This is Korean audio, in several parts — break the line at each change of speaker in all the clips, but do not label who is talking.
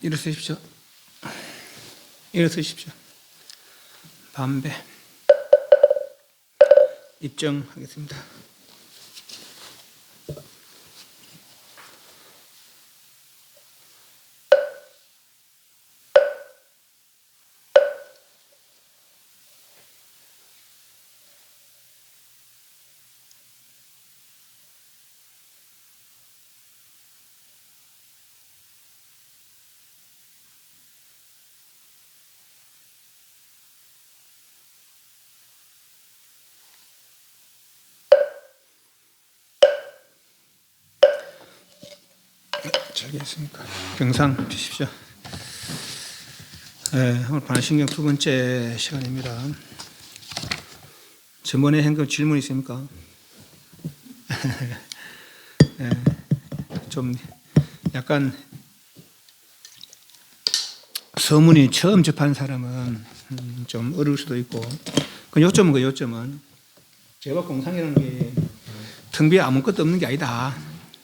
일어서십시오. 일어서십시오. 담배 입증하겠습니다. 잘겠습니까? 경상 주십시오. 네, 오늘 반신경 두 번째 시간입니다. 전번에 한 거 질문 있습니까? 네, 좀 약간 서문이 처음 접한 사람은 좀 어려울 수도 있고, 그 요점은 제가 공상이라는 게 텅 비어 아무것도 없는 게 아니다.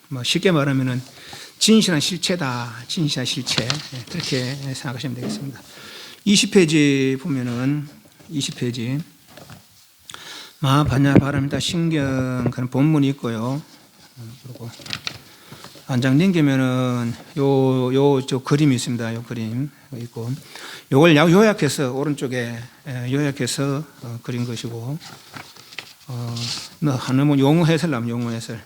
뭐 쉽게 말하면은 진실한 실체다. 진실한 실체. 그렇게 생각하시면 되겠습니다. 20페이지 보면은 20페이지 마반야바람이다 신경 그런 본문이 있고요. 그리고 한 장 넘기면은 저 그림이 있습니다. 요 그림 있고 요걸 요약해서 오른쪽에 요약해서 그린 것이고 하나는 용어 해설 나면 용어 해설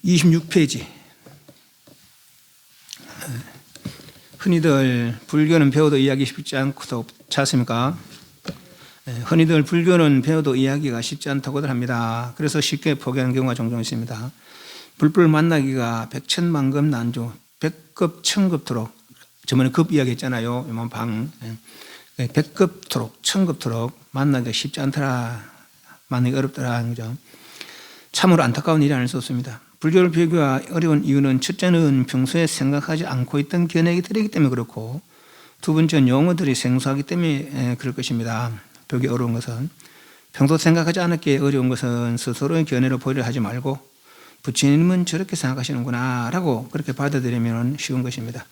26페이지. 흔히들 불교는 배워도 이해하기 쉽지 않지 않습니까? 흔히들 불교는 배워도 이해하기가 쉽지 않다고들 합니다. 그래서 쉽게 포기하는 경우가 종종 있습니다. 불불 만나기가 백천만급 난주, 백급 천급토록, 저번에 급 이야기했잖아요. 방 백급토록, 천급토록 만나기가 쉽지 않더라, 만나기 어렵더라. 그죠? 참으로 안타까운 일이 아닐 수 없습니다. 불교를 배우기가 어려운 이유는 첫째는 평소에 생각하지 않고 있던 견해들이기 때문에 그렇고, 두 번째는 용어들이 생소하기 때문에 그럴 것입니다. 배우기 어려운 것은 평소 생각하지 않았기에 어려운 것은 스스로의 견해로 보려 하지 말고 부처님은 저렇게 생각하시는구나 라고 그렇게 받아들이면 쉬운 것입니다.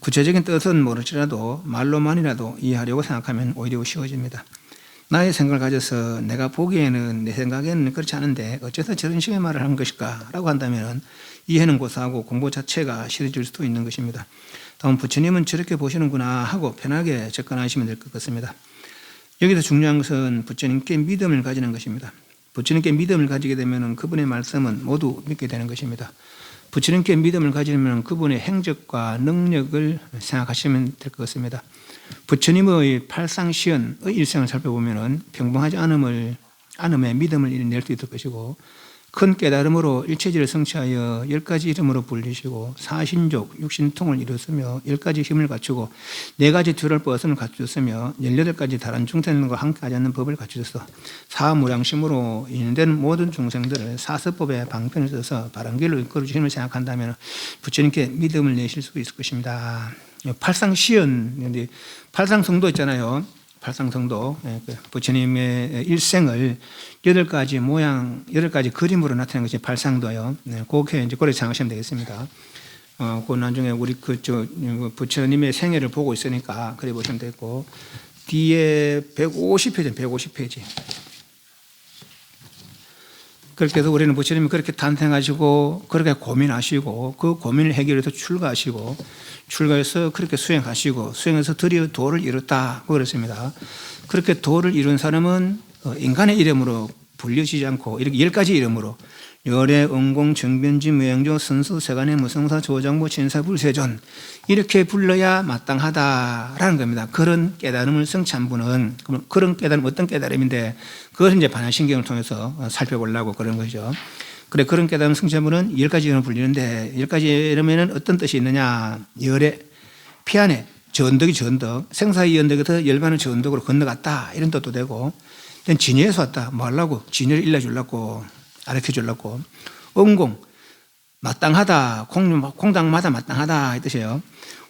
구체적인 뜻은 모를지라도 말로만이라도 이해하려고 생각하면 오히려 쉬워집니다. 나의 생각을 가져서 내가 보기에는 내 생각에는 그렇지 않은데 어째서 저런 식의 말을 한 것일까 라고 한다면 이해는 고사하고 공부 자체가 싫어질 수도 있는 것입니다. 다음 부처님은 저렇게 보시는구나 하고 편하게 접근하시면 될 것 같습니다. 여기서 중요한 것은 부처님께 믿음을 가지는 것입니다. 부처님께 믿음을 가지게 되면 그분의 말씀은 모두 믿게 되는 것입니다. 부처님께 믿음을 가지려면 그분의 행적과 능력을 생각하시면 될 것 같습니다. 부처님의 팔상시연의 일생을 살펴보면 평범하지 않음에 믿음을 낼 수 있을 것이고, 큰 깨달음으로 일체지를 성취하여 10가지 이름으로 불리시고 사신족, 육신통을 이루었으며 10가지 힘을 갖추고 4가지 두를 뻗음을 갖추었으며 18가지 다른 중생들과 함께하지 않는 법을 갖추셨어. 사무량심으로 인된 모든 중생들을 사서법의 방편을 써서 바른 길로 이끌어 주심을 생각한다면 부처님께 믿음을 내실 수 있을 것입니다. 팔상시연, 팔상성도 있잖아요. 팔상성도, 부처님의 일생을 8가지 모양, 8가지 그림으로 나타낸 것이 팔상도요. 그렇게 이제 그렇게 생각하시면 되겠습니다. 그 나중에 우리 부처님의 생애를 보고 있으니까 그래 보시면 되고, 뒤에 150페이지. 그렇게 해서 우리는 부처님이 그렇게 탄생하시고 그렇게 고민하시고 그 고민을 해결해서 출가해서 그렇게 수행하시고 수행해서 드디어 도를 이뤘다 그랬습니다. 그렇게 도를 이룬 사람은 인간의 이름으로 불려지지 않고 이렇게 10가지 이름으로 열애, 응공, 정변지, 무행조, 선수, 세간의 무성사, 조장부, 진사, 불세존 이렇게 불러야 마땅하다라는 겁니다. 그런 깨달음을 성취한 분은 그런 깨달음 어떤 깨달음인데 그것을 이제 반야신경을 통해서 살펴보려고 그런 거죠. 그래 그런 깨달음 성취한 분은 10가지 이름을 불리는데 10가지 이름에는 어떤 뜻이 있느냐? 열애, 피안에 전덕이 전덕, 생사의 연덕에서 열반을 전덕으로 건너갔다 이런 뜻도 되고, 진여에서 왔다 뭐 하려고? 진여를 일러주려고 가르쳐주려고. 응공, 마땅하다, 공당마다 마땅하다 이 뜻이에요.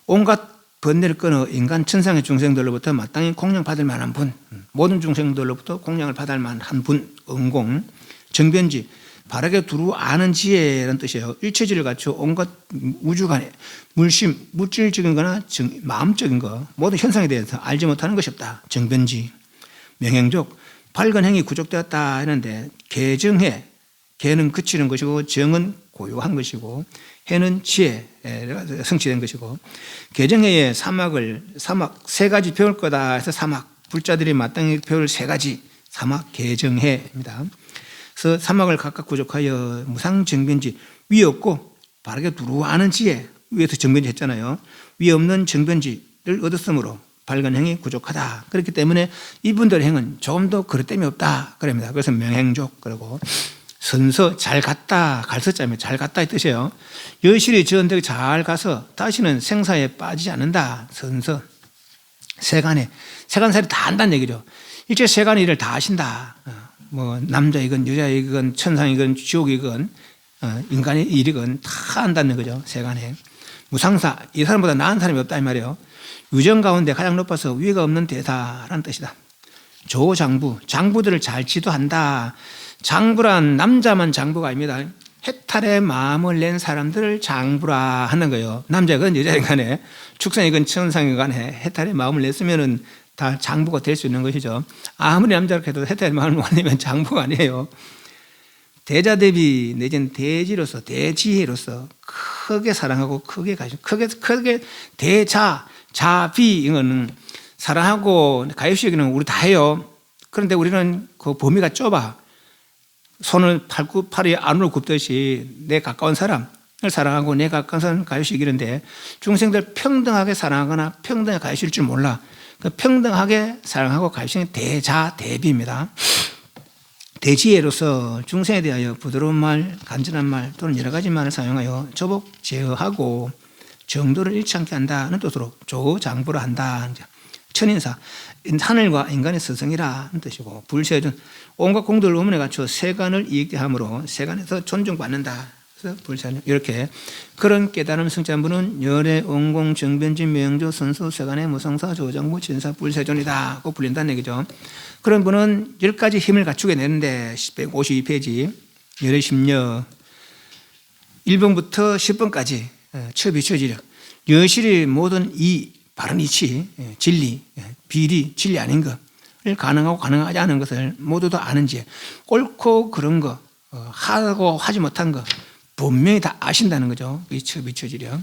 온갖 번뇌를 끊어 인간 천상의 중생들로부터 마땅히 공양받을 만한 분, 모든 중생들로부터 공양을 받을 만한 분, 응공. 정변지, 바르게 두루 아는 지혜라는 뜻이에요. 일체질을 갖추어 온갖 우주간에 물질적인 거나 마음적인 거 모든 현상에 대해서 알지 못하는 것이 없다. 정변지. 명행족. 밝은 행이 구족되었다 했는데 개정해. 개는 그치는 것이고 정은 고요한 것이고 해는 지혜가 성취된 것이고 개정해에 사막 세 가지 배울 거다 해서 사막 불자들이 마땅히 배울 세 가지 사막 개정해입니다. 그래서 사막을 각각 구족하여 무상정변지 위 없고 바르게 두루 아는 지혜 위에서 정변지 했잖아요. 위 없는 정변지를 얻었으므로 밝은 행이 부족하다. 그렇기 때문에 이분들의 행은 조금 더 그릇됨이 없다. 그럽니다. 그래서 명행족 그러고 선서 잘 갔다. 갈서자면 잘 갔다 이 뜻이에요. 여실히 지은데 잘 가서 다시는 생사에 빠지지 않는다. 선서 세간살이 다 한다는 얘기죠. 일체 세간의 일을 다 하신다. 뭐 남자이건 여자이건 천상이건 지옥이건 인간의 일이건 다 한다는 거죠. 세간에 무상사 이 사람보다 나은 사람이 없다 이 말이에요. 유정 가운데 가장 높아서 위가 없는 대사라는 뜻이다. 조장부 장부들을 잘 지도한다. 장부란 남자만 장부가 아닙니다. 해탈의 마음을 낸 사람들을 장부라 하는 거예요. 남자건 여자건 축생이건 천상이건 해탈의 마음을 냈으면은 다 장부가 될 수 있는 것이죠. 아무리 남자로 해도 해탈의 마음을 못 내면 장부가 아니에요. 대자 대비 내지는 대지로서 대지혜로서 크게 사랑하고 크게 가시고 크게 대자 자비 이거는 사랑하고 가입시 여기는 우리 다 해요. 그런데 우리는 그 범위가 좁아. 손을 팔이 안으로 굽듯이 내 가까운 사람을 사랑하고 내 가까운 사람을 가입시 여기는데 중생들 평등하게 사랑하거나 평등하게 가입시일 줄 몰라. 그 평등하게 사랑하고 가입시는 대자 대비입니다. 대지혜로서 중생에 대하여 부드러운 말, 간절한 말 또는 여러 가지 말을 사용하여 조복 제어하고 정도를 잃지 않게 한다는 뜻으로 조장부라 한다. 천인사, 하늘과 인간의 스승이라는 뜻이고 불세준, 온갖 공덕을 의문에 갖추어 세간을 이익게 함으로 세간에서 존중받는다. 그래서 불세준 이렇게 그런 깨달음 성찬부는 열애, 온공, 정변진, 명조, 선수, 세간의 무성사, 조장부, 진사, 불세존이다. 꼭 불린다는 얘기죠. 그런 분은 10가지 힘을 갖추게 되는데 152페이지 열애 심려 1번부터 10번까지 처비처지력 여실히 모든 이 바른 이치 진리 비리 진리 아닌 것을 가능하고 가능하지 않은 것을 모두 다 아는지 옳고 그런 거 하고 하지 못한 거 분명히 다 아신다는 거죠. 이 처비처지력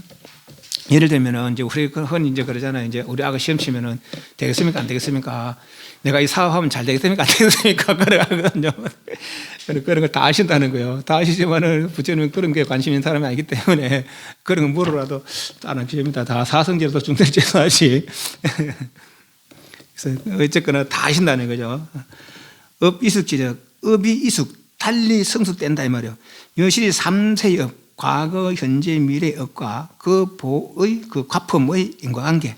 예를 들면은 이제 우리 흔히 이제 그러잖아요. 이제 우리 아가 시험 치면은 되겠습니까? 안 되겠습니까? 내가 이 사업하면 잘 되겠습니까? 안 되겠습니까? 그러거든요. 그런 걸 다 아신다는 거예요. 다 아시지만은 부처님은 그런 게 관심 있는 사람이 아니기 때문에 그런 거 물어라도 안 필요합니다. 다 사성제로서 중생제도 하시. 그래서 어쨌거나 다 아신다는 거죠. 업이숙지적, 업이 이숙, 달리 성숙된다 이 말이에요. 여실히 3세의 업, 과거, 현재, 미래의 업과 그 보의, 그 과품의 인과관계.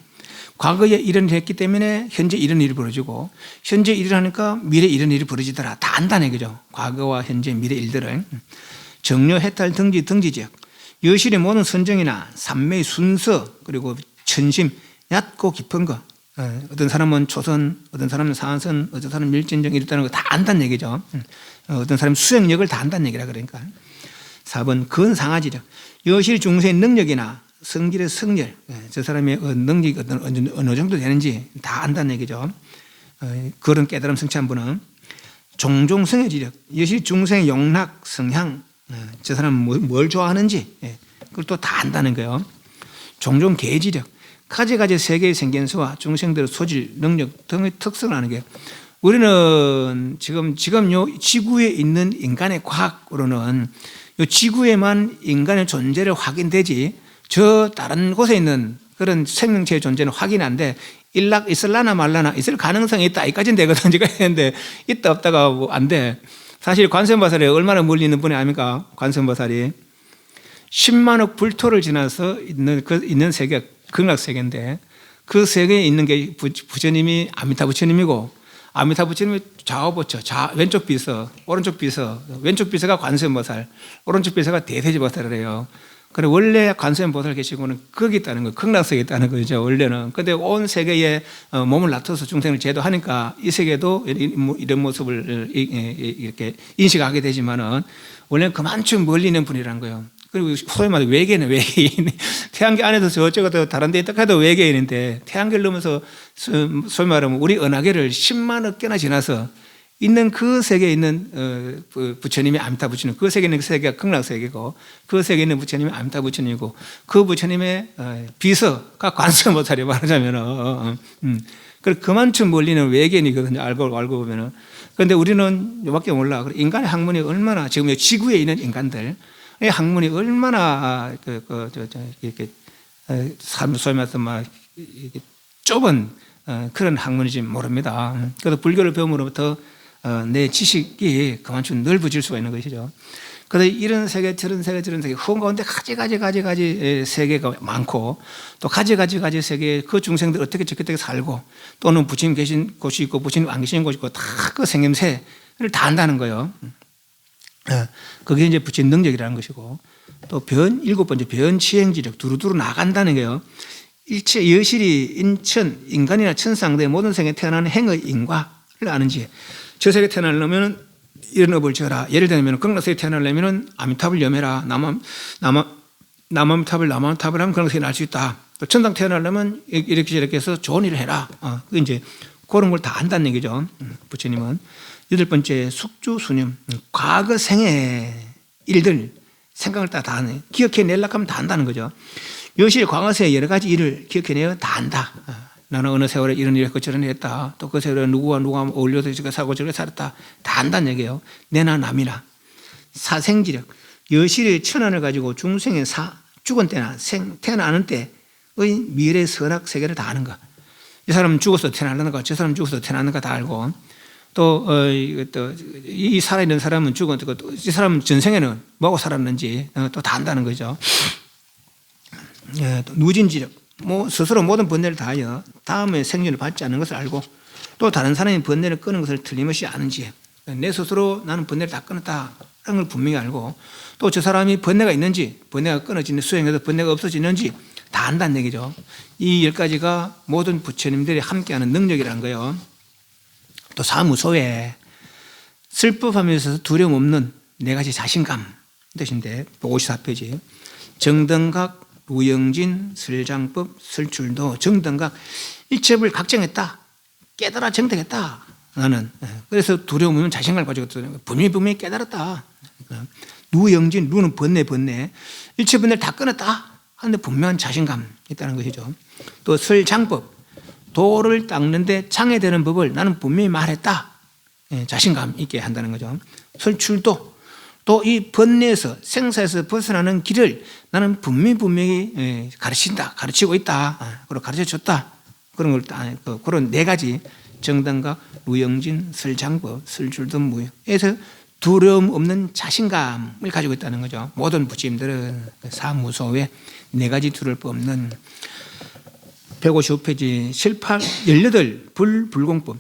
과거에 이런 일을 했기 때문에 현재 이런 일이 벌어지고 현재 일을 하니까 미래 이런 일이 벌어지더라. 다 안다는 얘기죠. 과거와 현재, 미래 일들을. 정려, 해탈, 등지지역. 여실의 모든 선정이나 삼매의 순서 그리고 천심, 얕고 깊은 거. 어떤 사람은 초선, 어떤 사람은 상선, 어떤 사람은 밀진정 이랬다는 거 다 안다는 얘기죠. 어떤 사람은 수행력을 다 안다는 얘기라 그러니까. 4번 근상하지력. 여실 중세의 능력이나 성질의 성렬, 저 사람의 능력이 어느 정도 되는지 다 안다는 얘기죠. 그런 깨달음 성취한 분은 종종 성해지력, 여실 중생의 용락, 성향, 저 사람은 뭘 좋아하는지 그걸 또 다 안다는 거예요. 종종 계지력, 가지가지 세계의 생견수와 중생들의 소질, 능력 등의 특성을 아는 게 우리는 지금 요 지구에 있는 인간의 과학으로는 요 지구에만 인간의 존재를 확인되지 저 다른 곳에 있는 그런 생명체의 존재는 확인 안 돼. 있을라나 말라나 있을 가능성이 있다. 이까지는 되거든. 지가 했는데 있다 없다가 뭐 안 돼. 사실 관세음보살이 얼마나 멀리 있는 분이 아닙니까? 관세음보살이 10만억 불토를 지나서 있는 세계가 극락세계인데 그 세계에 있는 게 부처님이 아미타 부처님이고 아미타 부처님이 좌우보처 왼쪽 비서 오른쪽 비서 왼쪽 비서가 관세음보살 오른쪽 비서가 대세지보살이래요. 그래 원래 관세음보살 계시고는 거기 있다는 거, 극락세계에 있다는 거죠 원래는. 근데 온 세계에 몸을 놔둬서 중생을 제도하니까 이 세계도 이런 모습을 이렇게 인식하게 되지만은 원래는 그만큼 멀리 있는 분이라는 거예요. 그리고 소위 말해 외계는 외계인. 태양계 안에서 저쪽에 다른 데 있다 해도 외계인인데 태양계를 넘어서 소위 말하면 우리 은하계를 10만억 개나 지나서 있는 그 세계에 있는 부처님이 아미타 부처님, 그 세계에 있는 세계가 극락세계고 그 세계에 있는 부처님이 아미타 부처님이고 그 부처님의 비서가 관세음보살이 말하자면 그만큼 멀리는 외계인이거든요. 알고 보면은. 그런데 우리는 이밖에 몰라. 인간의 학문이 얼마나 지금 지구에 있는 인간들 이 학문이 얼마나 이렇게 소위 말해서 막 좁은 그런 학문인지 모릅니다. 그래서 불교를 배움으로부터 내 지식이 그만큼 넓어질 수가 있는 것이죠. 그래서 이런 세계 저런 세계 저런 세계 한가운데 가지 세계가 많고 또 가지 세계에 그 중생들 어떻게 저렇게 살고 또는 부처님 계신 곳이 있고 부처님 안 계신 곳이 있고 다 그 생김새를 다 안다는 거예요. 그게 이제 부처님 능력이라는 것이고 또 일곱 번째 변치행지력 두루두루 나간다는 거예요. 일체 여실히 인천 인간이나 천상대 모든 생에 태어나는 행의 인과를 아는지 저 세계에 태어나려면 이런 업을 지어라. 예를 들면 극락세계에 태어나려면 아미탑을 염해라. 남아미탑을 하면 극락세계에 날 수 있다. 또 천당 태어나려면 이렇게 저렇게 해서 좋은 일을 해라. 그 이제 그런 걸 다 안다는 얘기죠. 부처님은. 여덟 번째 숙주수념 과거 생의 일들 생각을 다 하네. 기억해내려고 하면 다 안다는 거죠. 여실 과거세 여러 가지 일을 기억해내어 다 안다. 나는 어느 세월에 이런 일을 했고 저런 일을 했다. 또 그 세월에 누구와 어울려서 저렇게 살고 저렇게 살았다. 다 안다는 얘기예요. 내나 남이나. 사생지력 여실의 천안을 가지고 중생의 죽은 때나 태어나는 때의 미래 선악 세계를 다 아는 거. 이 사람은 죽어서 태어나는가 저 사람은 죽어서 태어나는가 다 알고 또 이 살아있는 사람은 죽었고 또 이 사람은 전생에는 뭐하고 살았는지 또 다 안다는 거죠. 또 누진지력 스스로 모든 번뇌를 다하여 다음에 생존을 받지 않는 것을 알고 또 다른 사람이 번뇌를 끄는 것을 틀림없이 아는지 내 스스로 나는 번뇌를 다 끊었다라는 걸 분명히 알고 또 저 사람이 번뇌가 있는지 번뇌가 끊어지는 수행해서 번뇌가 없어지는지 다 안다는 얘기죠. 이 10가지가 모든 부처님들이 함께하는 능력이라는 거예요. 또 사무소에 슬픔하면서 두려움 없는 4가지 자신감 뜻인데 54페이지 정등각 루영진 설장법 설출도 정등각 일체를 각정했다. 깨달아 정득했다. 나는 그래서 두려움 없는 자신감을 가지고 분명히 깨달았다. 루영진 루는 번뇌 일체 번뇌를 다 끊었다 하는데 분명한 자신감 있다는 것이죠. 또 설장법 도를 닦는데 장애되는 법을 나는 분명히 말했다. 자신감 있게 한다는 거죠. 설출도 또 이 번뇌에서 생사에서 벗어나는 길을 나는 분명히 가르치고 있다. 그리고 가르쳐줬다. 그런 걸 그런 4가지 정당각, 루영진, 설장법, 설출도 무에서 두려움 없는 자신감을 가지고 있다는 거죠. 모든 부처님들은 사무소에 4가지 두려울 법 없는 155페이지 18 불불공법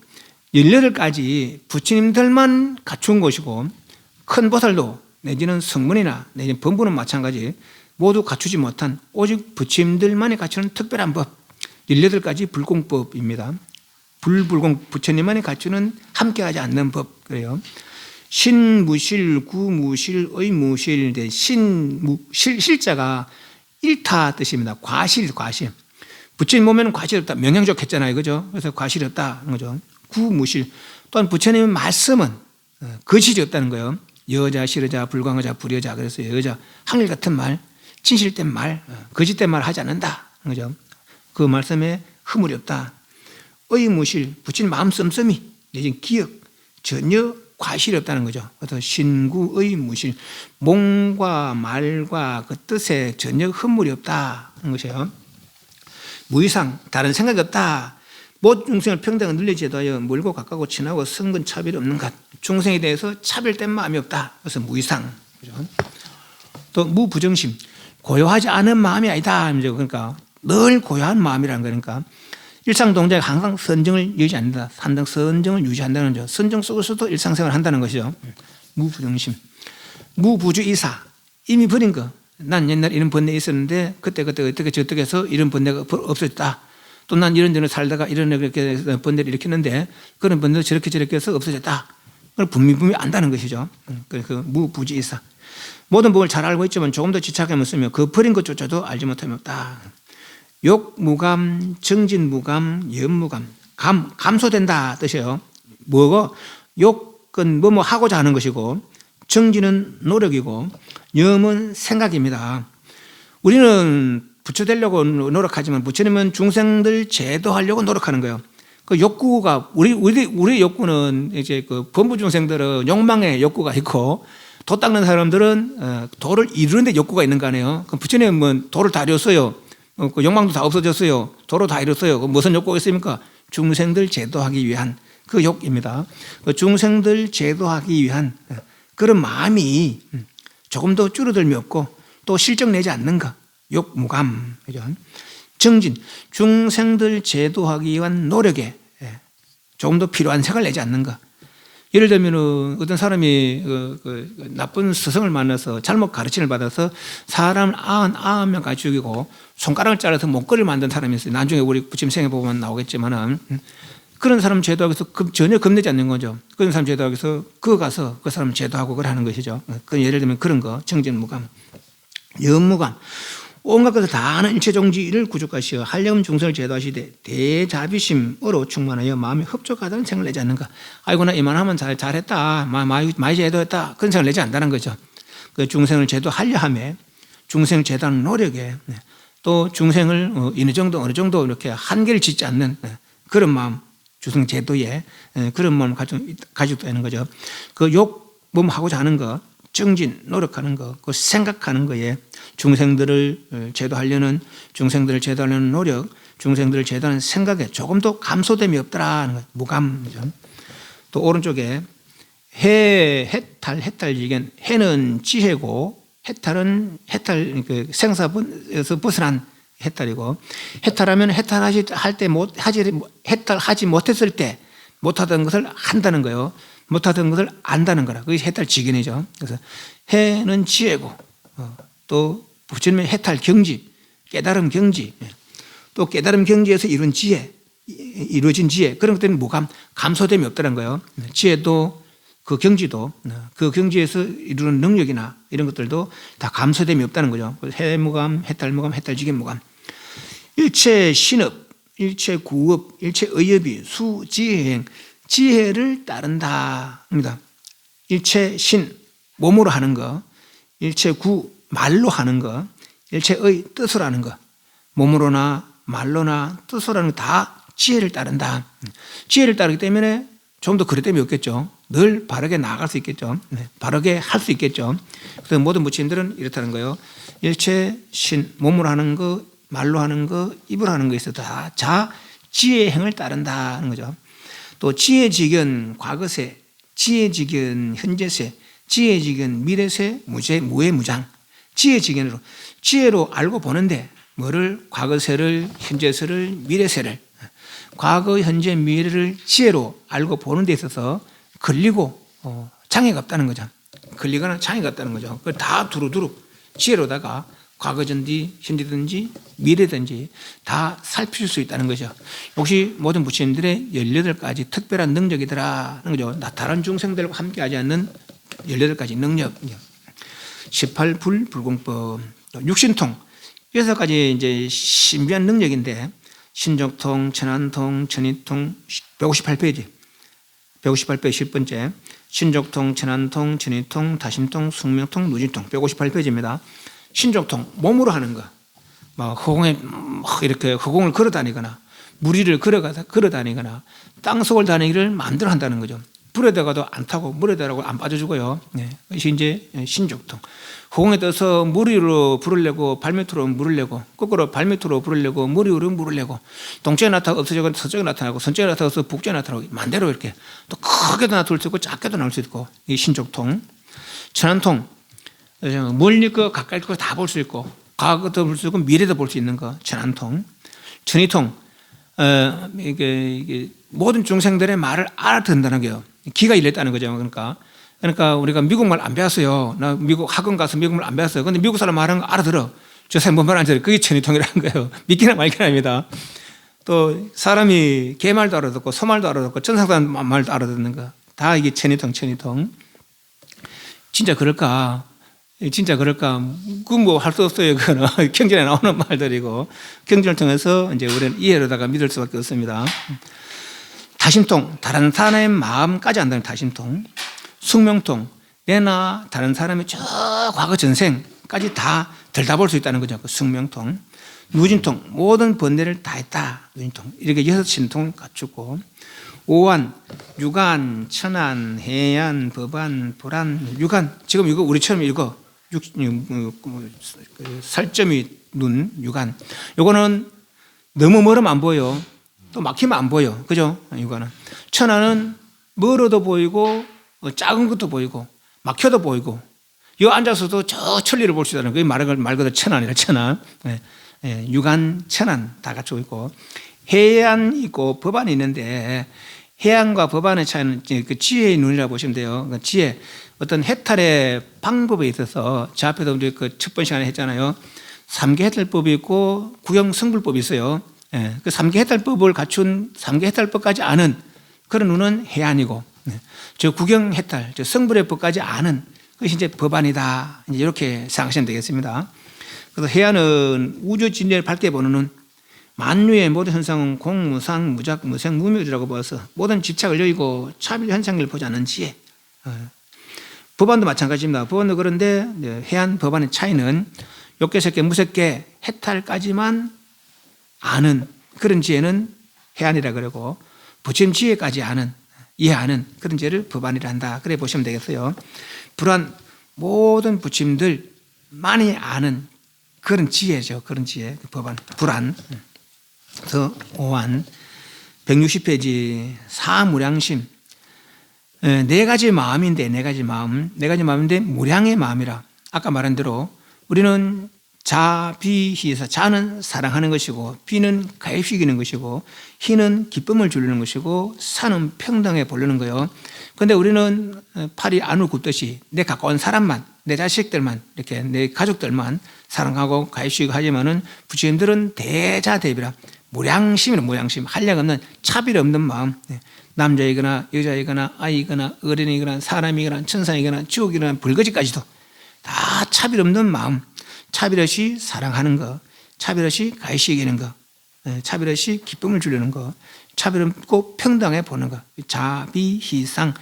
18가지 부처님들만 갖춘 것이고 큰 보살도 내지는 성문이나 내지는 범부는 마찬가지 모두 갖추지 못한 오직 부처님들만이 갖추는 특별한 법 18가지 불공법입니다. 불불공 부처님만이 갖추는 함께하지 않는 법 그래요. 신무실 구무실 의무실 실자가 일타 뜻입니다. 과실 부처님 몸에는 과실이 없다. 명령적 했잖아요. 그죠? 그래서 과실이 없다는 거죠. 구무실 또한 부처님의 말씀은 거짓이 없다는 거예요. 여자, 실여자, 불광여자, 불여자 그래서 여자 한결같은 말, 진실된 말, 거짓된 말 하지 않는다. 그죠? 그 말씀에 허물이 없다. 의무실 부처님 마음 씀씀이 내지는 기억 전혀 과실이 없다는 거죠. 그래서 신구의 무실 몸과 말과 그 뜻에 전혀 허물이 없다는 것이에요. 무이상 다른 생각이 없다. 모든 중생을 평등하게 늘려지도하여 멀고 가까고 친하고 성근 차별이 없는 것. 중생에 대해서 차별된 마음이 없다. 그래서 무이상. 또 무부정심 고요하지 않은 마음이 아니다. 그러니까 늘 고요한 마음이라는 거니까 일상 동작에 항상 선정을 유지한다. 한등 선정을 유지한다는 거죠. 선정 속에서도 일상생활을 한다는 것이죠. 무부정심. 무부주의사 이미 버린 거. 난 옛날에 이런 번뇌 있었는데 그때 어떻게 저떻게 해서 이런 번뇌가 없어졌다. 또 난 이런 데를 살다가 이런 이렇게 번뇌를 일으켰는데 그런 번뇌도 저렇게 해서 없어졌다. 그걸 분명히 안다는 것이죠. 그 무부주의사. 모든 법을 잘 알고 있지만 조금 더 지착하면 쓰면 그 버린 것조차도 알지 못함이 없다. 욕무감, 정진무감, 염무감. 감소된다 뜻이에요. 뭐고? 욕은 뭐 하고자 하는 것이고, 정진은 노력이고, 염은 생각입니다. 우리는 부처 되려고 노력하지만 부처님은 중생들 제도하려고 노력하는 거예요. 그 욕구가 우리 욕구는 이제 그 범부 중생들은 욕망의 욕구가 있고, 도 닦는 사람들은 도를 이루는데 욕구가 있는 거 아니에요. 그럼 부처님은 뭐 도를 다 이뤘어요. 그 욕망도 다 없어졌어요. 도로 다 이뤘어요. 무슨 욕구가 있습니까? 중생들 제도하기 위한 그 욕입니다. 그 중생들 제도하기 위한 그런 마음이 조금 더 줄어들미 없고 또 실적 내지 않는 것. 욕무감. 정진. 중생들 제도하기 위한 노력에 조금 더 필요한 색을 내지 않는 것. 예를 들면 어떤 사람이 나쁜 스승을 만나서 잘못 가르침을 받아서 사람을 99명까지 죽이고 손가락을 잘라서 목걸이를 만든 사람이 있어요. 나중에 우리 부처님 생애 보면 나오겠지만은 그런 사람 제도하기 위해서 전혀 겁내지 않는 거죠. 그런 사람 제도하기 위해서 가서 그 사람 제도하고 그걸 하는 것이죠. 그 예를 들면 그런 거, 정진무감, 염무감. 온갖 것을 다 아는 일체종지를 구족하시어 한려움 중생을 제도하시되 대자비심으로 충만하여 마음이 흡족하다는 생각을 내지 않는가. 아이고 나 이만하면 잘했다, 많이 제도했다, 그런 생각을 내지 않는다는 거죠. 그 중생을 제도하려 함에 중생을 제도하는 노력에 또 중생을 어느 정도 이렇게 한계를 짓지 않는 그런 마음, 중생 제도에 그런 마음을 가지고 있는 거죠. 그 욕범하고자 하는 거, 정진, 노력하는 거, 그 생각하는 거에 중생들을 제도하려는 노력, 중생들을 제도하는 생각에 조금도 감소됨이 없더라 하는 거예요. 무감이죠. 또 오른쪽에 해탈지견. 해는 지혜고 해탈은 생사에서 벗어난 해탈이고, 해탈하면 해탈하지 못했을 때 못하던 것을 한다는 거예요. 못하던 것을 안다는 거라. 그게 해탈지견이죠. 그래서 해는 지혜고, 또 부처님의 해탈 경지, 깨달음 경지, 또 깨달음 경지에서 이루어진 지혜, 그런 것들은 감소됨이 없다는 거예요. 지혜도 그 경지도 그 경지에서 이루는 능력이나 이런 것들도 다 감소됨이 없다는 거죠. 해무감, 해탈무감, 해탈지견무감. 일체 신업, 일체 구업, 일체 의업이 수지혜행, 지혜를 따른다 합니다. 일체 신, 몸으로 하는 거, 일체 구, 말로 하는 거, 일체의 뜻으로 하는 거, 몸으로나 말로나 뜻으로 하는 거 다 지혜를 따른다. 지혜를 따르기 때문에 좀 더 그릇됨이 없겠죠. 늘 바르게 나아갈 수 있겠죠. 바르게 할 수 있겠죠. 그래서 모든 부처님들은 이렇다는 거예요. 일체 신, 몸으로 하는 거, 말로 하는 거, 입으로 하는 거에 있어서 다 지혜행을 따른다는 거죠. 또 지혜지견 과거세, 지혜지견 현재세, 지혜지견 미래세, 무해무장. 지혜지견으로, 지혜로 알고 보는데 뭐를? 과거세를, 현재세를, 미래세를, 과거, 현재, 미래를 지혜로 알고 보는 데 있어서 걸리고 장애가 없다는 거죠. 걸리거나 장애가 없다는 거죠. 그걸 다 두루두루 지혜로다가 과거든지 현재든지 미래든지 다 살필 수 있다는 거죠. 역시 모든 부처님들의 18가지 특별한 능력이더라는 거죠. 다른 중생들과 함께하지 않는 18가지 능력. 18불불공법, 육신통, 6가지 이제 신비한 능력인데, 신족통, 천안통, 천의통, 158페이지 10번째, 신족통, 천안통, 천의통, 다심통, 숙명통, 누진통, 158페이지입니다. 신족통, 몸으로 하는 거. 막 허공에 이렇게 허공을 걸어 다니거나 물 위를 걸어 다니거나 땅 속을 다니기를 마음대로 한다는 거죠. 불에다가도 안 타고 물에다가도 안 빠져주고요. 이것이 이제 신족통. 허공에 떠서 물 위로 불을 내고 발밑으로 물을 내고, 거꾸로 발밑으로 불을 내고 물 위로 물을 내고, 동쪽에 나타나고 없어지고 서쪽에 나타나고 선쪽에 나타나서 북쪽에 나타나고 만대로 이렇게 또 크게도 나올 수 있고 작게도 나올 수 있고, 이 신족통. 천안통, 멀리 거 가까이 거 다 볼 수 있고 과거도 볼 수 있고 미래도 볼 수 있는 거 천안통. 천의통, 이게 모든 중생들의 말을 알아듣는다는 거예요. 귀가 열렸다는 거죠. 그러니까 우리가 미국말 안 배웠어요. 나 미국 학원 가서 미국말 안 배웠어요. 근데 미국 사람 말하는 거 알아들어. 저 사람 뭔 말 안 들어. 그게 천의통이라는 거예요. 믿기나 말기나 합니다. 또 사람이 개말도 알아듣고 소말도 알아듣고 천상사람 말도 알아듣는 거 다 이게 천의통. 진짜 그럴까? 진짜 그럴까? 그 뭐 할 수 없어요. 그거는 경전에 나오는 말들이고 경전을 통해서 이제 우리는 이해로다가 믿을 수밖에 없습니다. 다심통, 다른 사람의 마음까지 안다는 다심통. 숙명통, 내나 다른 사람의 저 과거 전생까지 다 들여다볼 수 있다는 거죠. 그 숙명통. 누진통, 모든 번뇌를 다 했다. 누진통. 이렇게 6신통을 갖추고. 오한, 유관, 천안, 해안, 법안, 불안, 유관. 지금 이거 우리처럼 이거 살점이 눈, 유관. 요거는 너무 멀으면 안 보여. 또 막히면 안 보여. 그죠? 유관은. 천안은 멀어도 보이고, 작은 것도 보이고, 막혀도 보이고, 여 앉아서도 저 천리를 볼 수 있다는 그게 말 그대로 천안이라 천안. 유관, 천안 다 갖추고 있고, 해안 있고 법안이 있는데, 해안과 법안의 차이는 그 지혜의 눈이라고 보시면 돼요. 그러니까 지혜, 어떤 해탈의 방법에 있어서, 저 앞에도 우리 그 첫 번 시간에 했잖아요. 3개 해탈법이 있고, 구경 성불법이 있어요. 그 3개 해탈법을 갖춘 3개 해탈법까지 아는 그런 눈은 해안이고, 저 구경 해탈, 저 성불의 법까지 아는 그것이 이제 법안이다. 이제 이렇게 생각하시면 되겠습니다. 그래서 해안은 우주 진리를 밝게 보는 눈, 만유의 모든 현상은 공무상 무작 무생 무묘지라고 보아서 모든 집착을 여의고 차별 현상을 보지 않는 지혜. 법안도 마찬가지입니다. 법안도 그런데 해안 법안의 차이는 욕계 색계 무색계 해탈까지만 아는 그런 지혜는 해안이라 그러고, 부처님 지혜까지 아는, 이해하는 그런 지혜를 법안이라 한다. 그래 보시면 되겠어요. 불안, 모든 부처님들 많이 아는 그런 지혜죠. 그런 지혜, 법안, 불안. 그래서 오한 160페이지 사무량심. 네 가지 마음인데, 네 가지 마음인데 무량의 마음이라. 아까 말한 대로 우리는 자, 비, 희에서 자는 사랑하는 것이고, 비는 가입시키는 것이고, 희는 기쁨을 주려는 것이고, 사는 평등해 보려는 거예요. 그런데 우리는 팔이 안을 굽듯이 내 가까운 사람만, 내 자식들만, 이렇게 내 가족들만 사랑하고 가입시키고 하지만은 부처님들은 대자대비라. 무량심이라. 무량심, 한량 없는 차별 없는 마음. 남자이거나 여자이거나 아이거나 어린이거나 사람이거나 천사이거나 지옥이거나 불거지까지도 다 차별 없는 마음. 차별 없이 사랑하는 거, 차별 없이 가시기는 거, 차별 없이 기쁨을 주려는 거, 차별 없고 평등해 보는 거. 자비희상,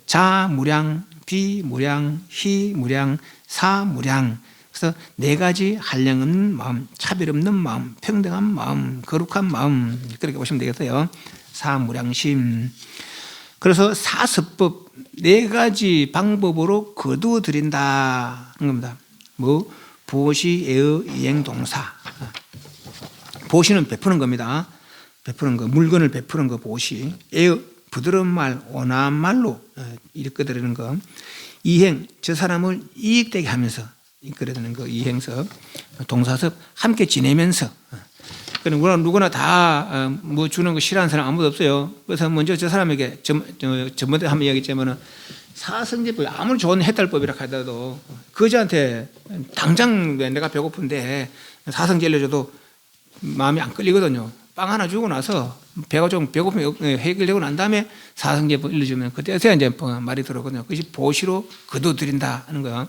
자무량, 비무량, 희무량, 사무량. 그래서 네 가지 한량 없는 마음, 차별 없는 마음, 평등한 마음, 거룩한 마음, 그렇게 보시면 되겠어요. 사무량심. 그래서 사서법, 네 가지 방법으로 거두어드린다는 겁니다. 뭐 보시, 애의, 이행, 동사. 보시는 베푸는 겁니다. 베푸는 거, 물건을 베푸는 거 보시. 애의, 부드러운 말, 온화한 말로 이끌어드리는 거. 이행, 저 사람을 이익되게 하면서 이끌어드리는 거, 이행섭. 동사섭, 함께 지내면서. 그럼 누구나 다 뭐 주는 거 싫어하는 사람 아무도 없어요. 그래서 먼저 저 사람에게 전번에 한번 이야기했지만은 사성제법이 아무리 좋은 해탈법이라 하더라도 그저한테 당장 내가 배고픈데 사성제 알려줘도 마음이 안 끌리거든요. 빵 하나 주고 나서 배가 좀 배고픔이 해결되고 난 다음에 사성제법 일러주면 그때서야 이제 말이 들어오거든요. 그것이 보시로 거두드린다는 거예요.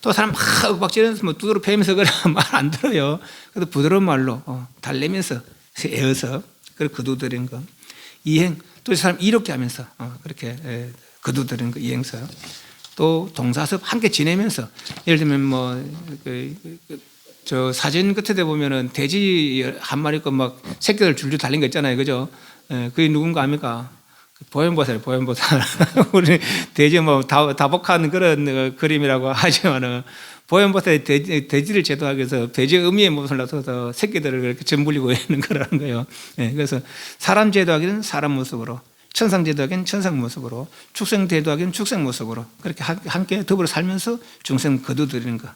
또 사람 막 윽박지르면서 뭐 두드러 패면서 그래 말 안 들어요. 그래도 부드러운 말로 달래면서 애어서 그렇게 거두드리는 거. 이행, 또 이 사람 이롭게 하면서 그렇게 거두드리는 거, 이행서. 또 동사섭, 함께 지내면서. 예를 들면 뭐 저 사진 끝에 보면은 돼지 한 마리 거 막 새끼들 줄줄 달린 거 있잖아요, 그죠? 그게 누군가 압니까? 보현보살, 보현보살. 우리 돼지 뭐 다복한 그런 그림이라고 하지만은 보현보살이 돼지를 제도하기 위해서 돼지의 의미의 모습을 나서서 새끼들을 그렇게 전불리고 있는 거라는 거예요. 그래서 사람 제도하기는 사람 모습으로, 천상 제도하기는 천상 모습으로, 축생 제도하기는 축생 모습으로 그렇게 함께 더불어 살면서 중생 거두드리는 거.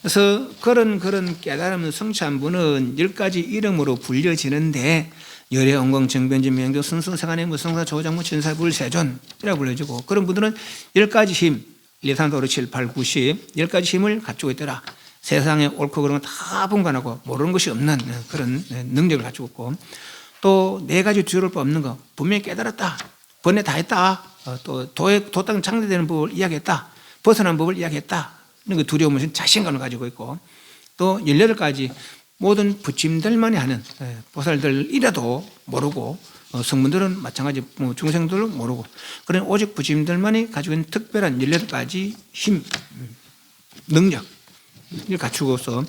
그래서 그런 깨달음을 성취한 분은 10가지 이름으로 불려지는데 열애, 온공, 정변지, 명도, 순수, 생안의 무성사, 조장무, 천사, 불세존이라고 불려지고, 그런 분들은 10가지 힘, 1, 2, 3, 4, 5, 6, 7, 8, 9, 10, 10가지 힘을 갖추고 있더라. 세상에 옳고 그런 거 다 분간하고 모르는 것이 없는 그런 능력을 갖추고 있고, 또 4가지 두려울 법 없는 거, 분명히 깨달았다. 번뇌 다 했다. 또 도땅 창대되는 법을 이야기했다. 벗어난 법을 이야기했다. 그 두려움은 자신감을 가지고 있고 또 18가지 모든 부침들만이 하는 보살들이라도 모르고 성문들은 마찬가지 중생들도 모르고 그런 오직 부침들만이 가지고 있는 특별한 18가지 힘, 능력을 갖추고서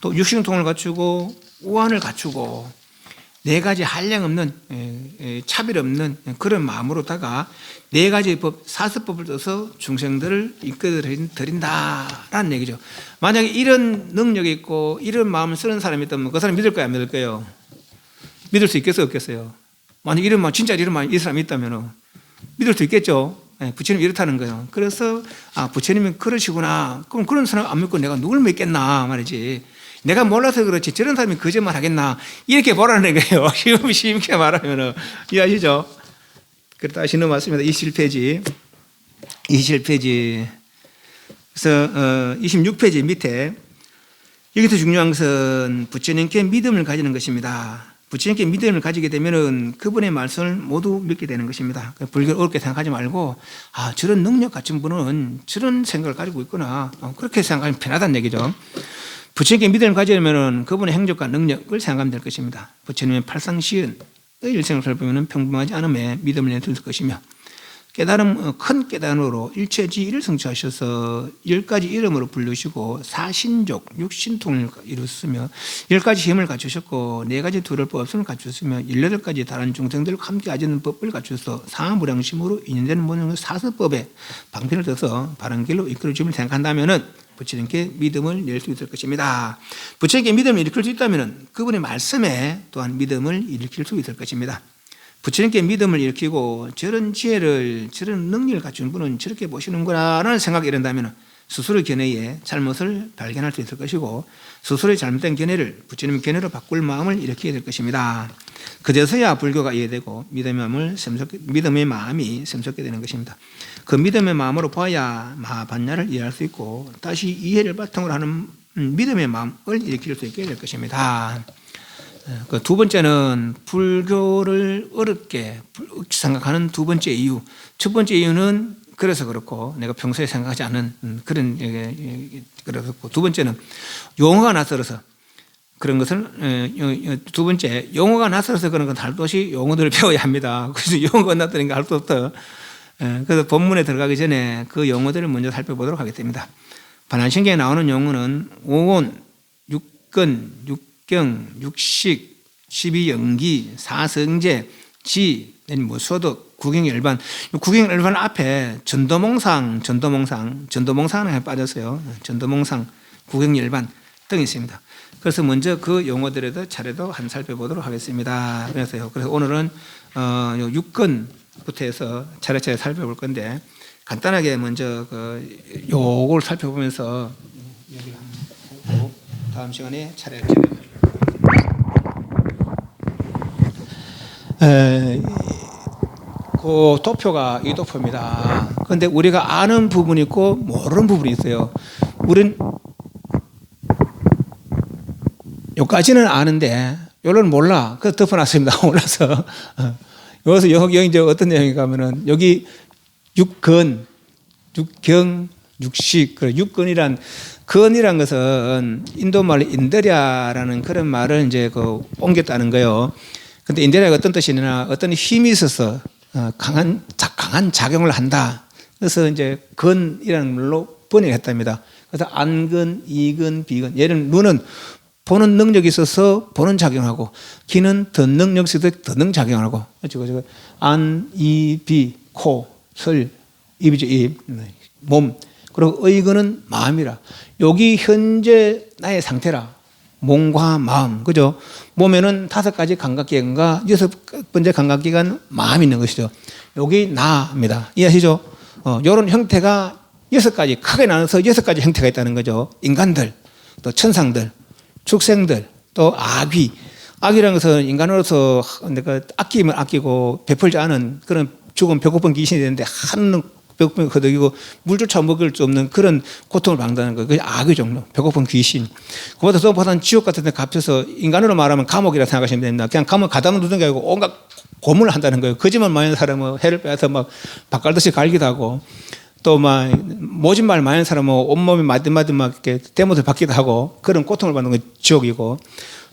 또 육신통을 갖추고 우한을 갖추고 4가지 한량 없는 차별 없는 그런 마음으로다가 4가지 법 사스법을 써서 중생들을 이끌어드린다라는 얘기죠. 만약에 이런 능력이 있고 이런 마음을 쓰는 사람이 있다면 그 사람 믿을 거야 안 믿을 거예요? 믿을 수 있겠어요 없겠어요? 만약 이런 마음 진짜 이런 마음 이 사람이 있다면 믿을 수 있겠죠. 부처님이 이렇다는 거예요. 그래서 부처님이 그러시구나. 그럼 그런 사람 안 믿고 내가 누굴 믿겠나 말이지. 내가 몰라서 그렇지 저런 사람이 거짓말 하겠나 이렇게 보라는 거예요. 쉽게 말하면 이해하시죠? 그래서 다시 넘어왔습니다. 27페이지 그래서 26페이지 밑에 여기서 중요한 것은 부처님께 믿음을 가지는 것입니다. 부처님께 믿음을 가지게 되면 그분의 말씀을 모두 믿게 되는 것입니다. 불교를 어렵게 생각하지 말고 저런 능력 갖춘 분은 저런 생각을 가지고 있구나 그렇게 생각하면 편하다는 얘기죠. 부처님께 믿음을 가지려면 그분의 행적과 능력을 생각하면 될 것입니다. 부처님의 팔상시은의 일생을 살펴보면 평범하지 않음에 믿음을 내둘 것이며 큰 깨달음으로 일체지일을 성취하셔서 10가지 이름으로 부르시고 사신족, 육신통을 이루었으며 10가지 힘을 갖추셨고 4가지 두려법 없음을 갖추었으며 18가지 다른 중생들과 함께 아지는 법을 갖추어서 상하무량심으로 인연되는 모든 사서법에 방편을 떠서 바른 길로 이끌어주면 생각한다면 부처님께 믿음을 낼 수 있을 것입니다. 부처님께 믿음을 일으킬 수 있다면 그분의 말씀에 또한 믿음을 일으킬 수 있을 것입니다. 부처님께 믿음을 일으키고 저런 지혜를 저런 능력을 갖춘 분은 저렇게 보시는구나라는 생각이 이른다면 스스로의 견해에 잘못을 발견할 수 있을 것이고 스스로의 잘못된 견해를 부처님의 견해로 바꿀 마음을 일으키게 될 것입니다. 그제서야 불교가 이해되고 믿음의 마음이 샘솟게 되는 것입니다. 그 믿음의 마음으로 봐야 마하반야를 이해할 수 있고 다시 이해를 바탕으로 하는 믿음의 마음을 일으킬 수 있게 될 것입니다. 그 두 번째는 불교를 어렵게 생각하는 두 번째 이유. 첫 번째 이유는 그래서 그렇고 내가 평소에 생각하지 않은 그런 그렇고 두 번째는 용어가 낯설어서 그런 것을 두 번째 용어가 낯설어서 그런 건 할 것 없이 용어들을 배워야 합니다. 그래서 용어가 낯설으니까 할 수 없다. 그래서 본문에 들어가기 전에 그 용어들을 먼저 살펴보도록 하겠습니다. 반환신경에 나오는 용어는 오온, 육근, 육경, 육식, 12연기, 사성제, 지, 소득, 구경열반. 구경열반 앞에 전도몽상에 빠졌어요. 전도몽상, 구경열반 등이 있습니다. 그래서 먼저 그 용어들에도 차례도 한 살펴보도록 하겠습니다. 그래서 오늘은 육근부터 해서 차례차례 살펴볼 건데 간단하게 먼저 요걸 살펴보면서 얘기를 하고 다음 시간에 차례차례 그 도표가 이 도표입니다. 그런데 우리가 아는 부분이 있고 모르는 부분이 있어요. 우리는 여기까지는 아는데 요런 몰라. 그래서 덮어놨습니다. 몰라서. 여기서 여기 이제 어떤 내용인가 하면은 여기 육근, 육경, 육식. 육근이란 근이란 것은 인도말로 인드리아라는 그런 말을 이제 옮겼다는 거예요. 근데 인드리아가 어떤 뜻이냐, 어떤 힘이 있어서 강한 작용을 한다. 그래서 이제 근이라는 말로 번역했답니다. 그래서 안근, 이근, 비근. 얘는 눈은 보는 능력이 있어서 보는 작용하고, 귀는 듣는 능력이 있어서 듣는 작용하고, 그렇죠. 안, 이, 비, 코, 설, 입이죠, 입, 몸. 그리고 의근은 마음이라. 여기 현재 나의 상태라. 몸과 마음, 그죠? 몸에는 5가지 감각기관과 6번째 감각기관 마음이 있는 것이죠. 여기 나입니다. 이해하시죠? 이런 형태가 6가지, 크게 나눠서 6가지 형태가 있다는 거죠. 인간들, 또 천상들, 축생들, 또 아귀. 아귀라는 것은 인간으로서 내가 아끼면 아끼고 베풀지 않은 그런 죽은 배고픈 귀신이 되는데 한 배고픔을 거두고 물조차 먹을 수 없는 그런 고통을 받는다는 거예요. 그게 악의 종류, 배고픈 귀신. 그보다 더 보다는 지옥 같은 데 갇혀서 인간으로 말하면 감옥이라 생각하시면 됩니다. 그냥 감옥 가다 놓는 게 아니고 온갖 고문을 한다는 거예요. 거짓말 많이 하는 사람은 해를 빼서 막 바깔듯이 갈기도 하고 또 막 모진 말 많은 사람은 온몸이 마디마디 막 이렇게 대못을 받기도 하고 그런 고통을 받는 건 지옥이고,